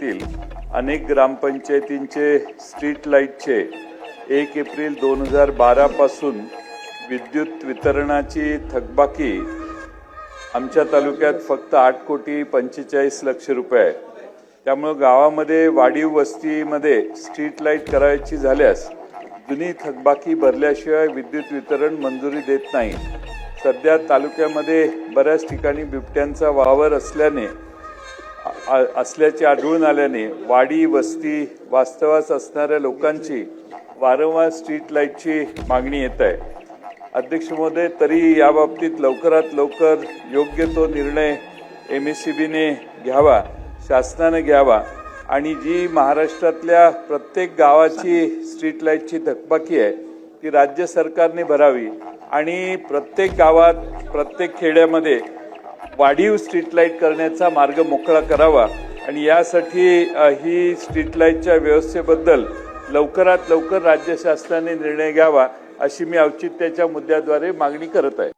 अनेक ग्रामपंचायतींचे स्ट्रीट लाईटचे 1 एप्रिल 2012 पासून विद्युत वितरणाची थकबाकी आमच्या तालुक्यात फक्त 8,45,00,000 रुपये आहे। त्यामुळे गावामध्ये वाढीव वस्तीमध्ये स्ट्रीट लाईट करायची झाल्यास जुनी थकबाकी भरल्याशिवाय विद्युत वितरण मंजुरी देत नाही। सध्या तालुक्यामध्ये बऱ्याच ठिकाणी बिबट्यांचा वावर असल्याचे आढळून आल्याने वाडी वस्ती वास्तवास असणाऱ्या लोकांची वारंवार स्ट्रीट लाईटची मागणी येत आहे। अध्यक्ष महोदय, तरी याबाबतीत लवकरात लवकर योग्य तो निर्णय MSEBने घ्यावा, शासनाने घ्यावा आणि जी महाराष्ट्रातल्या प्रत्येक गावाची स्ट्रीट लाईटची थकबाकी आहे ती राज्य सरकारने भरावी आणि प्रत्येक गावात प्रत्येक खेड्यामध्ये वाढीव स्ट्रीट लाईट करण्याचा मार्ग मोकळा करावा आणि यासाठी ही स्ट्रीट लाईटच्या व्यवस्थेबद्दल लवकरात लवकर राज्य शासनाने निर्णय घ्यावा अशी मी औचित्याच्या मुद्द्याद्वारे मागणी करत आहे।